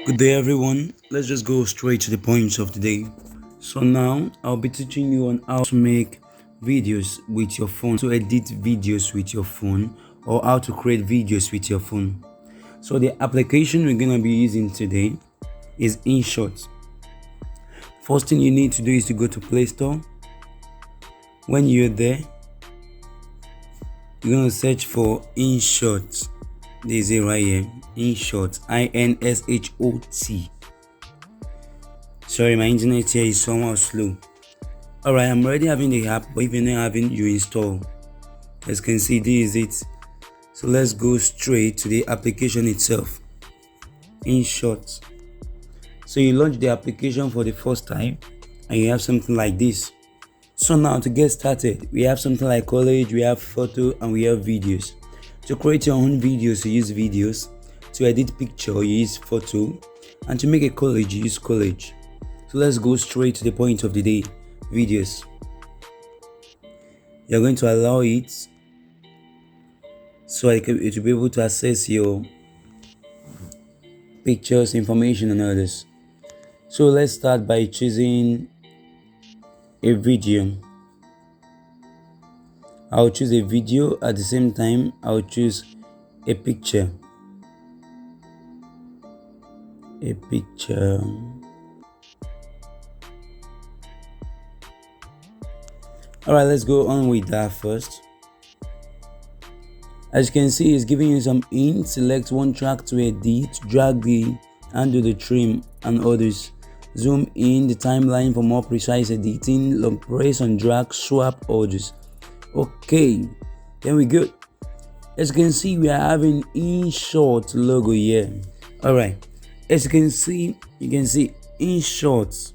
Good day, everyone. Let's just go straight to the points of the day. So, now I'll be teaching you on how to make videos with your phone, to edit videos with your phone, or how to create videos with your phone. So, the application we're going to be using today is InShot. First thing you need to do is to go to Play Store. When you're there, you're going to search for InShot. This is it right here. InShot. INSHOT. Sorry, my internet here is somehow slow. Alright, I'm already having the app, but if you're not having, you install. As you can see, this is it. So let's go straight to the application itself. InShot. So you launch the application for the first time, and you have something like this. So now to get started, we have something like college, we have photo, and we have videos. To create your own videos, you use videos. To edit picture, you use photo. And to make a college, you use college. So let's go straight to the point of the day. Videos. You're going to allow it so it will be able to access your pictures, information, and others. So let's start by choosing a video. I'll choose a video. At the same time, I'll choose a picture. Alright, let's go on with that first. As you can see, it's giving you some hints. Select one track to edit, drag the handle the trim and others. Zoom in the timeline for more precise editing. Long press and drag, swap orders. Okay, then we good. As you can see, we are having InShot logo here. Alright, as you can see InShot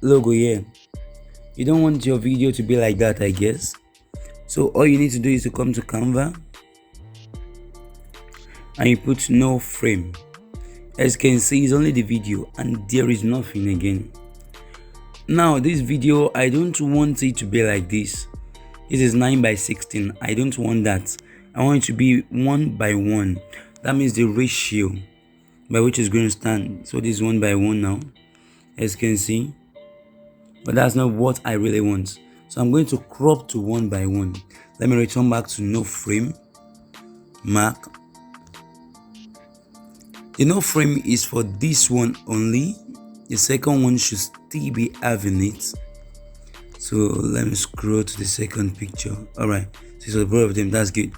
logo here. You don't want your video to be like that, I guess. So all you need to do is to come to Canva and you put no frame. As you can see, it's only the video and there is nothing again. Now this video, I don't want it to be like this. This is 9:16. I don't want that. I want it to be 1:1. That means the ratio by which is going to stand. So this is 1:1 now, as you can see. But that's not what I really want. So I'm going to crop to 1:1. Let me return back to no frame. Mark. The no frame is for this one only. The second one should still be having it. So let me scroll to the second picture. Alright, so both of them, that's good.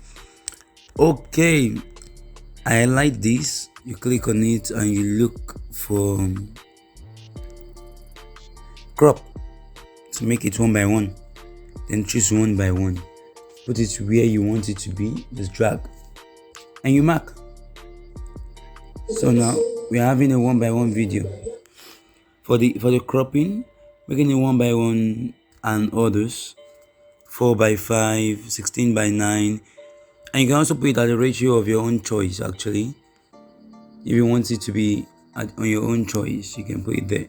Okay, I highlight this. You click on it and you look for crop to make it 1:1. Then choose 1:1. Put it where you want it to be. Just drag and you mark. So now we're having a 1:1 video. For the cropping, making it 1:1 and others, 4:5, 16:9, and you can also put it at a ratio of your own choice. Actually, if you want it to be on your own choice, you can put it there.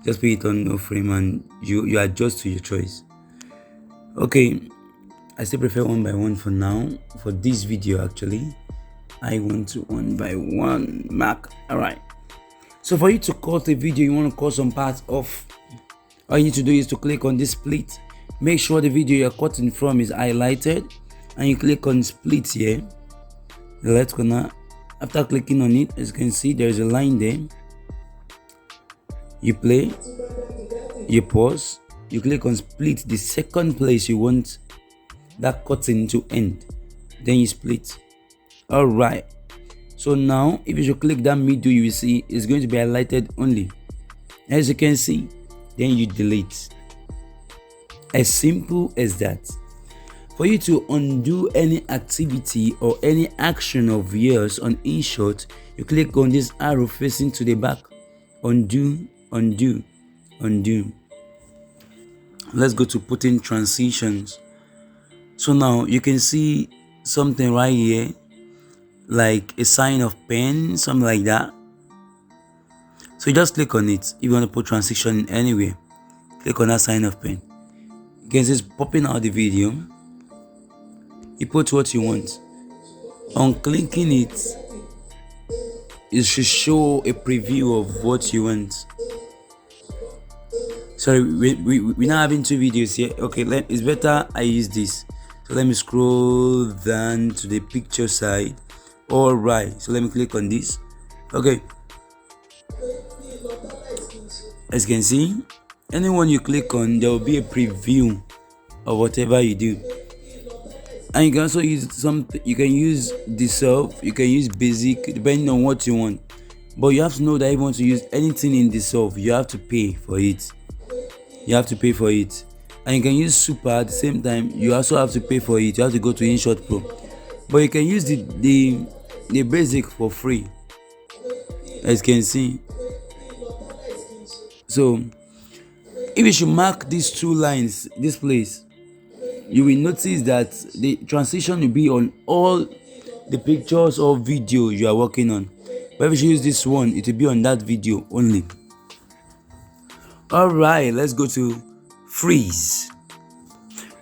Just put it on no frame and you adjust to your choice. Okay, I still prefer 1:1 for now. For this video, actually, I want to 1:1 mark. Alright. So for you to cut a video, you want to cut some parts off. All you need to do is to click on this split. Make sure the video you're cutting from is highlighted, and you click on split here, the left corner. After clicking on it, as you can see, there's a line there. You play, you pause, you click on split, the second place you want that cutting to end, then you split. Alright, so now if you should click that middle, you will see it's going to be highlighted only. As you can see, then you delete. As simple as that. For you to undo any activity or any action of yours on InShot, you click on this arrow facing to the back. Undo. Let's go to put in transitions. So now you can see something right here, like a sign of pen, something like that. So you just click on it. If you want to put transition in anywhere, click on that sign of pen. You can see it's popping out the video. You put what you want. On clicking it, it should show a preview of what you want. Sorry, we're not having two videos here. Okay, it's better I use this. So let me scroll down to the picture side. All right, so let me click on this. Okay, as you can see, anyone you click on, there will be a preview of whatever you do. And you can also use something. You can use dissolve, you can use basic, depending on what you want. But you have to know that if you want to use anything in dissolve, you have to pay for it. You have to pay for it. And you can use super at the same time. You also have to pay for it. You have to go to InShot Pro. But you can use the basic for free, as you can see. So if you should mark these two lines, this place, you will notice that the transition will be on all the pictures or video you are working on. But if you use this one, it will be on that video only. All right, let's go to freeze.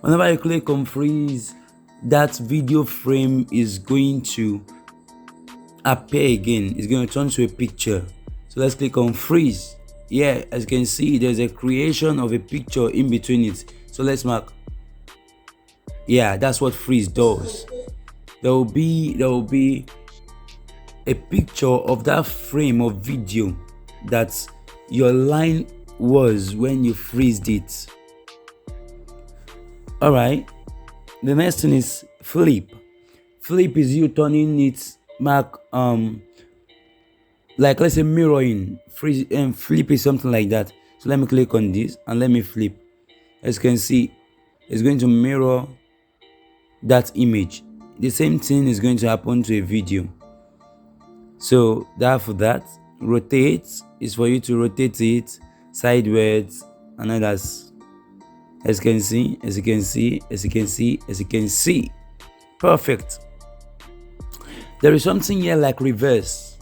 Whenever you click on freeze, that video frame is going to appear again. It's going to turn to a picture. So let's click on freeze. Yeah, as you can see, there's a creation of a picture in between it. So let's mark. Yeah, that's what freeze does. There will be a picture of that frame of video that your line was when you freezed it. All right, the next thing is flip. Flip is you turning it back, like let's say mirroring. Freeze and flip is something like that. So let me click on this and let me flip. As you can see, it's going to mirror that image. The same thing is going to happen to a video. So for that, rotate is for you to rotate it sideways and others. As you can see, perfect. There is something here like reverse.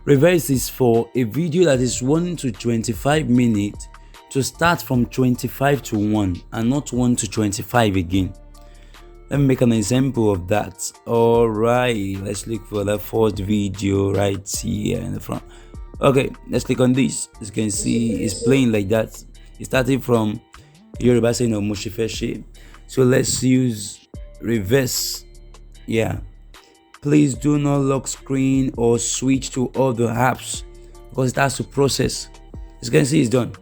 Reverse is for a video that is 1 to 25 minutes to start from 25 to 1 and not 1 to 25 again. Let me make an example of that. All right, let's look for the first video right here in the front. Okay, let's click on this. As you can see, it's playing like that. It's starting from Yoruba saying of Moshifeshe. So let's use reverse. Yeah, please do not lock screen or switch to other apps because it has to process. As you can see, it's done.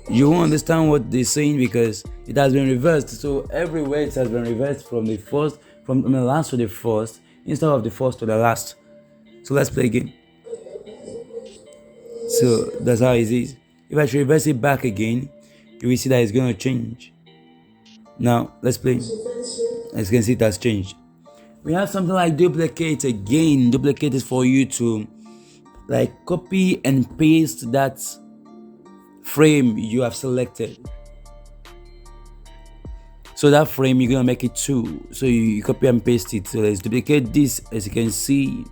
You won't understand what they're saying because it has been reversed. So everywhere it has been reversed from the last to the first instead of the first to the last. So let's play again. So that's how it is. If I should reverse it back again, you will see that it's going to change. Now let's play. As you can see, it has changed. We have something like duplicate again. Duplicate is for you to like copy and paste that frame you have selected. So that frame, you're gonna make it 2. So you copy and paste it. So let's duplicate this. As you can see,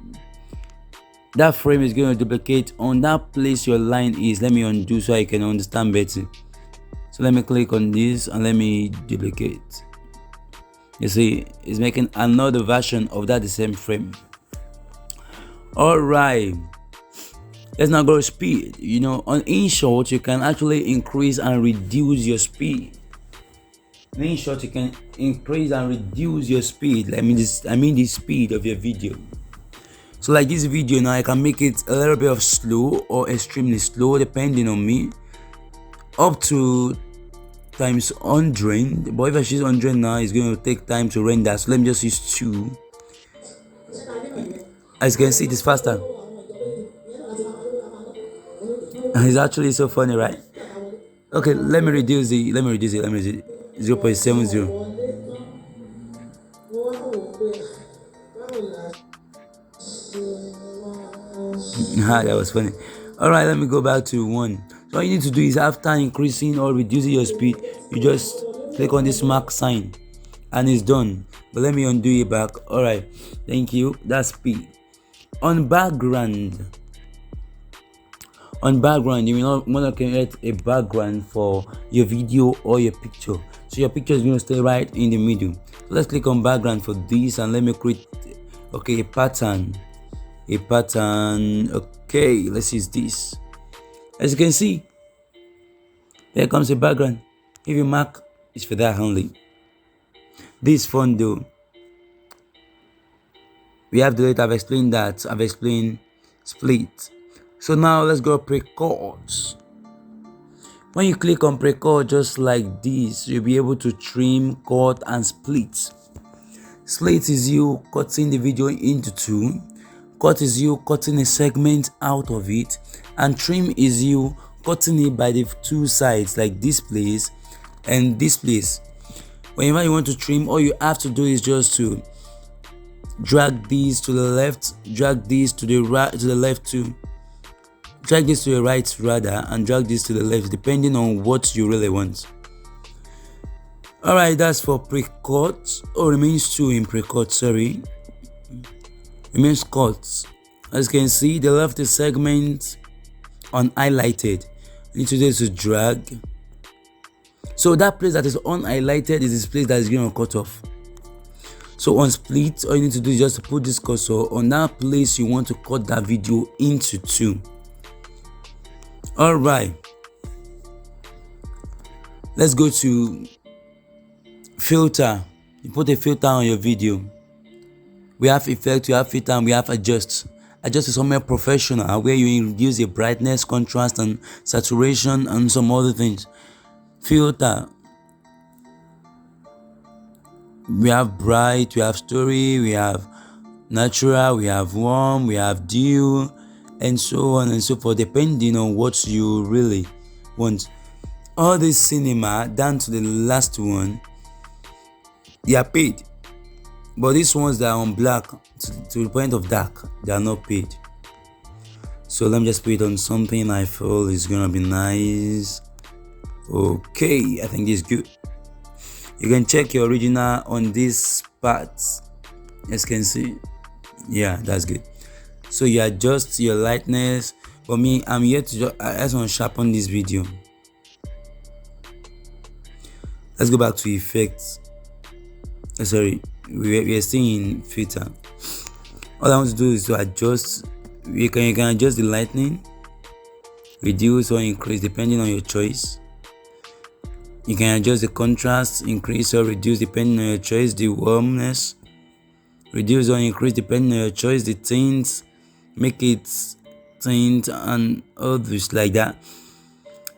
that frame is going to duplicate on that place your line is. Let me undo so I can understand better. So let me click on this and let me duplicate. You see, it's making another version of that the same frame. All right, let's now go to speed. You know, on InShot you can actually increase and reduce your speed. In InShot you can increase and reduce your speed. I mean the speed of your video. So like this video now, I can make it a little bit of slow or extremely slow depending on me, up to times 100. But if I choose 100 now, it's going to take time to render. So let me just use 2. As you can see, it is faster. It's actually so funny, right? Okay, let me reduce it 0.70. That was funny. All right, let me go back to 1. So all you need to do is, after increasing or reducing your speed, you just click on this mark sign and it's done. But let me undo it back. All right, thank you. That's speed. On background On background, you will not want to create a background for your video or your picture, so your picture is going to stay right in the middle. So let's click on background for this, and let me create a pattern. Okay, let's use this. As you can see, there comes a background. If you mark, it's for that only. This fun though, we have delete. I've explained that. I've explained split. So now let's go pre-chords. When you click on pre-chord just like this, you'll be able to trim, cut, and split. Split is you cutting the video into two. Cut is you cutting a segment out of it, and trim is you cutting it by the two sides, like this place and this place. Whenever you want to trim, all you have to do is just to drag these to the left, drag these to the right, to the left too, drag this to the right rather, and drag this to the left, depending on what you really want. Alright, that's for pre-cut. Remains two in pre-cut, sorry. Remains cuts. As you can see, the left is segment unhighlighted. You need to do is to drag. So that place that is unhighlighted is this place that is going to cut off. So on split, all you need to do is just to put this cursor on that place you want to cut that video into two. Alright, let's go to filter. You put a filter on your video. We have effect, we have filter, and we have adjust. Adjust is somewhere professional, where you reduce the brightness, contrast, and saturation, and some other things. Filter, we have bright, we have story, we have natural, we have warm, we have dew, and so on and so forth, depending on what you really want. All this cinema down to the last one, they are paid, but these ones that are on black to the point of dark, they are not paid. So let me just put it on something I feel is gonna be nice. Okay, I think this is good. You can check your original on this part. As you can see, yeah, that's good. So you adjust your lightness. For me, I'm here to I just want to sharpen this video. Let's go back to effects. Sorry, we are still in filter. All I want to do is to adjust. You can adjust the lightning, reduce or increase depending on your choice. You can adjust the contrast, increase or reduce depending on your choice. The warmness, reduce or increase depending on your choice. The tints, make it tint and others like that.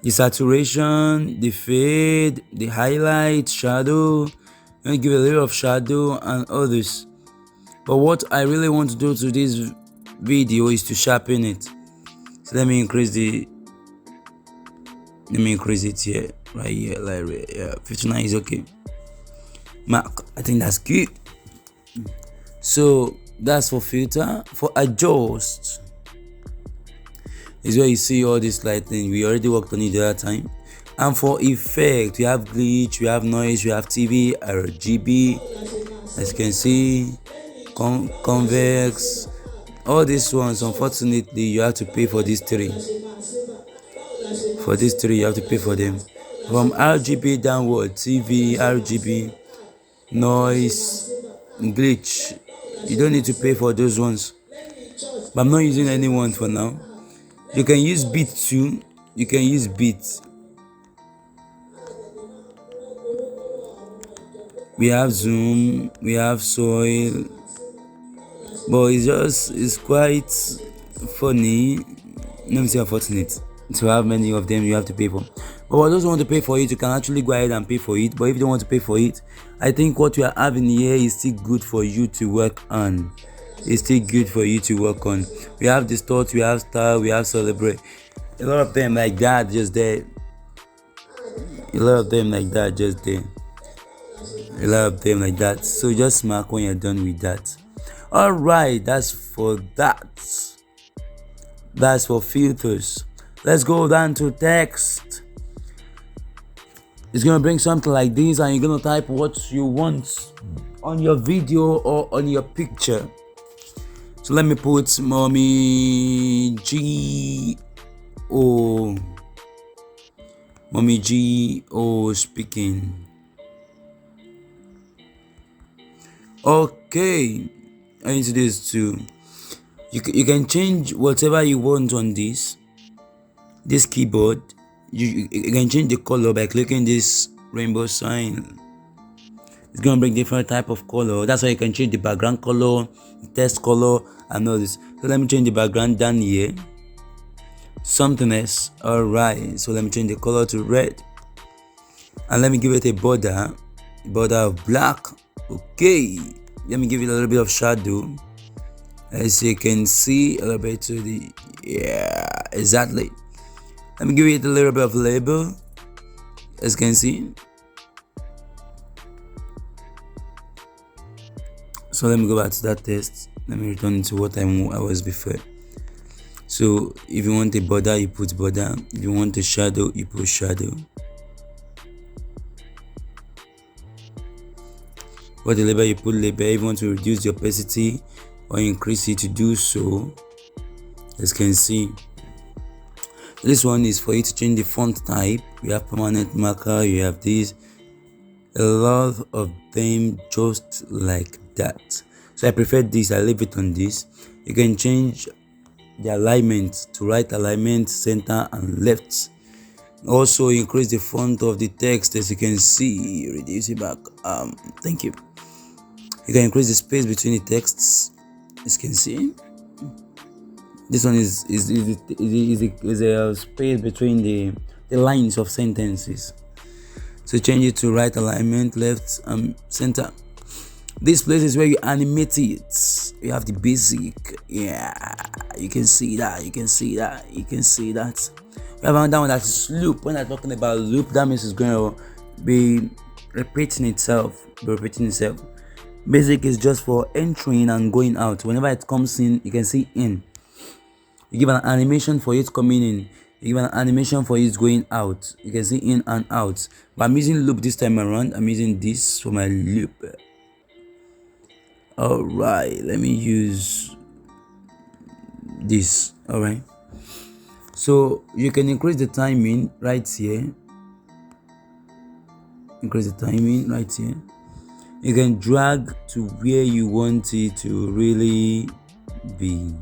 The saturation, the fade, the highlight, shadow. I'm gonna give a little of shadow and others. But what I really want to do to this video is to sharpen it. So let me increase it here, right here, like yeah, 59 is okay. Mark, I think that's good. So that's for filter. For adjust is where you see all this lighting. We already worked on it the other time. And for effect, we have glitch, we have noise, we have TV, RGB, as you can see, convex. All these ones, unfortunately, you have to pay for these three. For these three, you have to pay for them. From RGB downward, TV, RGB, noise, glitch, you don't need to pay for those ones. But I'm not using any one for now. You can use beat too. You can use beat. We have zoom, we have soil, but it's quite funny. Let me say unfortunate to have many of them you have to pay for. But for those who want to pay for it, you can actually go ahead and pay for it. But if you don't want to pay for it, I think what we are having here is still good for you to work on. It's still good for you to work on. We have distort, we have style, we have celebrate. A lot of them like that just there. A lot of them like that just there. A lot of them like that. So just mark when you're done with that. Alright, that's for that. That's for filters. Let's go down to text. It's gonna bring something like this, and you're gonna type what you want on your video or on your picture. So let me put mommy G Oh, Mommy G. Oh, speaking. Okay, I into this too. You can change whatever you want on this keyboard. You can change the color by clicking this rainbow sign. It's gonna bring different type of color. That's why you can change the background color, the text color, and all this. So let me change the background down here. Something else. Alright, so let me change the color to red, and let me give it a border of black. Okay, let me give it a little bit of shadow, as you can see, a little bit to the, yeah, exactly. Let me give it a little bit of label, as you can see. So let me go back to that text. Let me return to what I was before. So if you want a border, you put border. If you want a shadow, you put shadow. For the label, you put label. If you want to reduce the opacity or increase it, to do so, as you can see. This one is for you to change the font type. You have permanent marker, you have this, a lot of them just like that. So I prefer this. I leave it on this. You can change the alignment to right alignment, center, and left. Also increase the font of the text, as you can see. Reduce it back. Thank you. You can increase the space between the texts, as you can see. This one is a space between the lines of sentences. So change it to right alignment, left, center. This place is where you animate it. You have the basic. Yeah, you can see that. You can see that. You can see that. We have another one that is loop. When I'm talking about loop, that means it's going to be repeating itself. Basic is just for entering and going out. Whenever it comes in, you can see in. You give an animation for it coming in. You give an animation for it going out. You can see in and out. But I'm using loop this time around. I'm using this for my loop. Alright, let me use this. Alright. So you can increase the timing right here. Increase the timing right here. You can drag to where you want it to really be.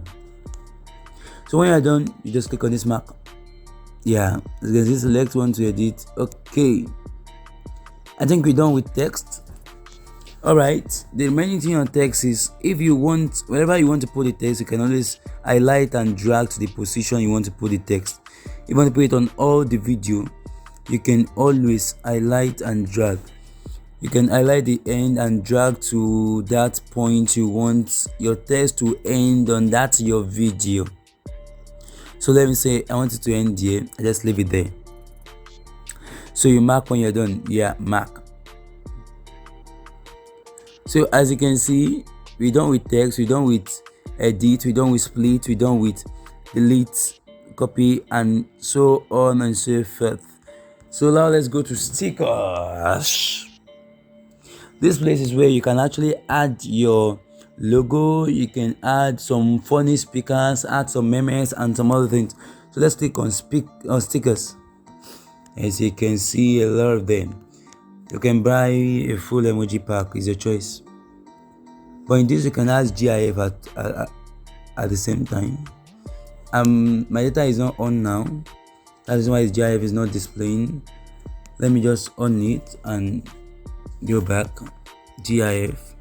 So when you're done, you just click on this mark. Yeah, you can see select one to edit. Okay, I think we're done with text. Alright, the remaining thing on text is, if you want, wherever you want to put the text, you can always highlight and drag to the position you want to put the text. If you want to put it on all the video, you can always highlight and drag. You can highlight the end and drag to that point you want your text to end on, that your video. So let me say I want it to end here. I just leave it there. So you mark when you're done. Yeah, mark. So as you can see, we're done with text, we're done with edit, we're done with split, we're done with delete, copy, and so on and so forth. So now let's go to stickers. This place is where you can actually add your logo. You can add some funny speakers, add some memes, and some other things. So let's click on stickers. As you can see, a lot of them. You can buy a full emoji pack, is your choice. But in this, you can add GIF at the same time. My data is not on now. That is why GIF is not displaying. Let me just on it and go back. GIF.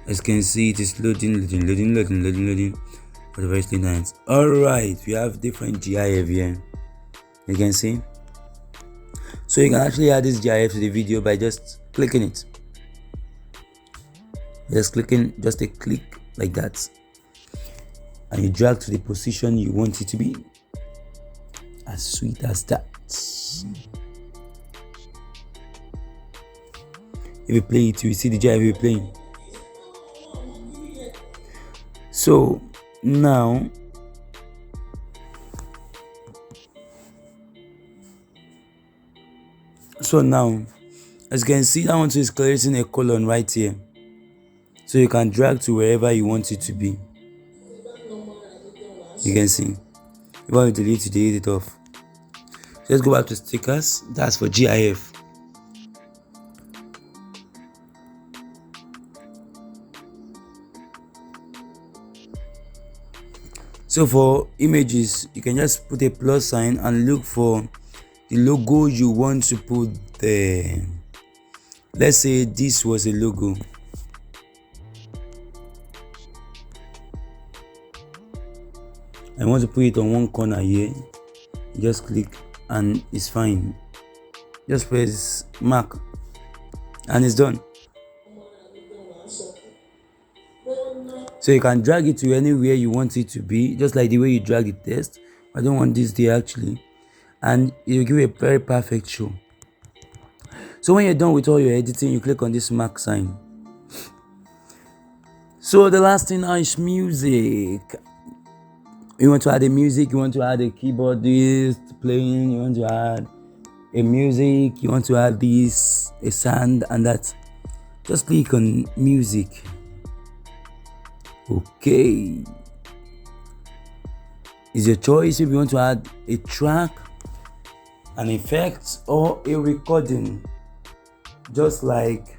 As you can see, it is loading for the very times. Alright, we have different GIF here. You can see. So you can actually add this GIF to the video by just clicking it. Just a click like that. And you drag to the position you want it to be. As sweet as that. If you play it, you will see the GIF you're playing. So now as you can see, that one is creating a colon right here. So you can drag to wherever you want it to be. You can see. If you want to delete it off. So let's go back to stickers. That's for GIF. So for images, you can just put a plus sign and look for the logo you want to put there. Let's say this was a logo. I want to put it on one corner here. You just click and it's fine. Just press mark and it's done. So you can drag it to anywhere you want it to be, just like the way you drag a text. I don't want this there actually, and it will give a very perfect show. So when you're done with all your editing, you click on this mark sign. So the last thing now is music. You want to add a music, you want to add a keyboardist playing, you want to add a music, you want to add this, a sound and that. Just click on music. Okay. It's your choice if you want to add a track, an effect, or a recording. Just like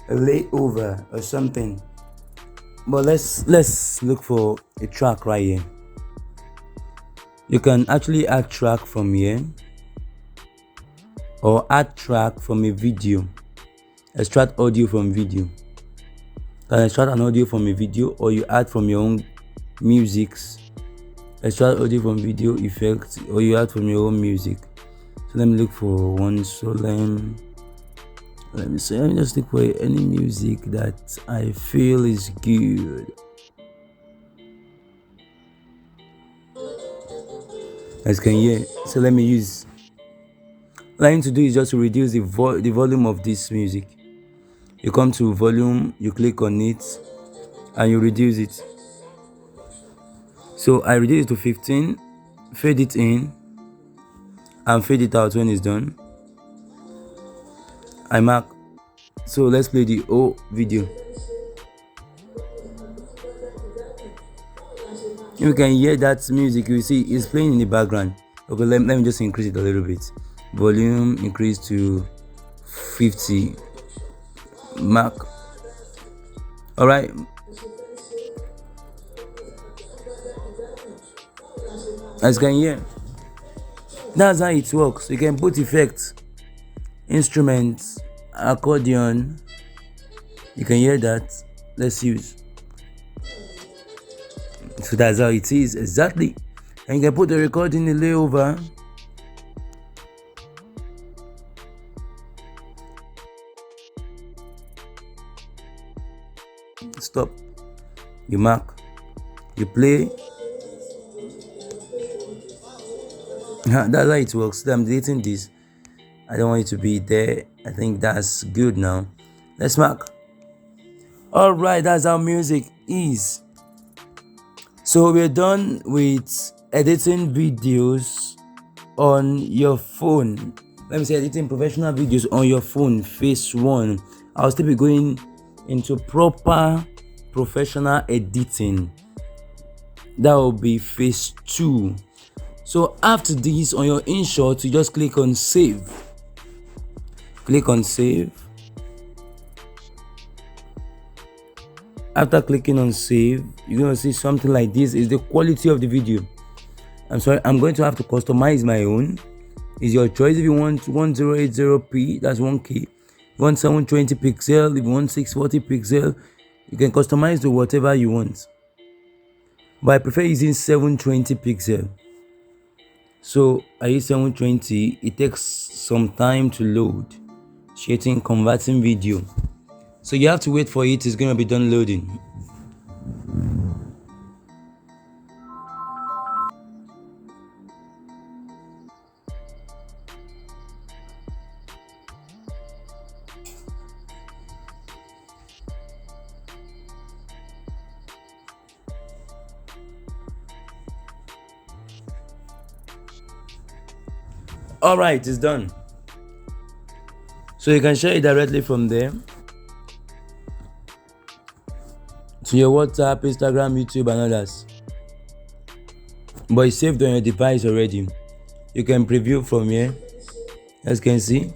a layover or something. But let's look for a track right here. You can actually add track from here, or add track from a video. Extract audio from video. You can extract an audio from a video, or you add from your own musics. Extract audio from video effects, or you add from your own music. So let me look for one solemn. Let me just look for any music that I feel is good. As you can hear, so let me use. What I need to do is just to reduce the volume of this music. You come to volume, you click on it, and you reduce it. So I reduce it to 15, fade it in, and fade it out when it's done. I mark. So let's play the whole video. You can hear that music, you see it's playing in the background. Okay, let me just increase it a little bit. Volume increase to 50. Mark. Alright. As you can hear, that's how it works. You can put effects, instruments, accordion. You can hear that. Let's use. So that's how it is exactly. And you can put the recording in the layover. Stop. You mark. You play. That's how it works. So I'm deleting this. I don't want it to be there. I think that's good now. Let's mark. Alright, that's how music is. So we're done with editing videos on your phone. Let me say editing professional videos on your phone, phase 1. I'll still be going into proper professional editing. That will be phase 2. So after this, on your InShot, you just click on save. Click on save. After clicking on save, you're going to see something like this. Is the quality of the video. I'm sorry, I'm going to have to customize my own. It's your choice. If you want 1080p, that's 1K. If you want 720 pixel, if you want 640 pixel, you can customize to whatever you want. But I prefer using 720 pixel. So I use 720. It takes some time to load. Shooting, converting video. So you have to wait for it. It's going to be done loading. Alright, it's done. So you can share it directly from there to your WhatsApp, Instagram, YouTube, and others. but it's saved on your device already. You can preview from here, as you can see.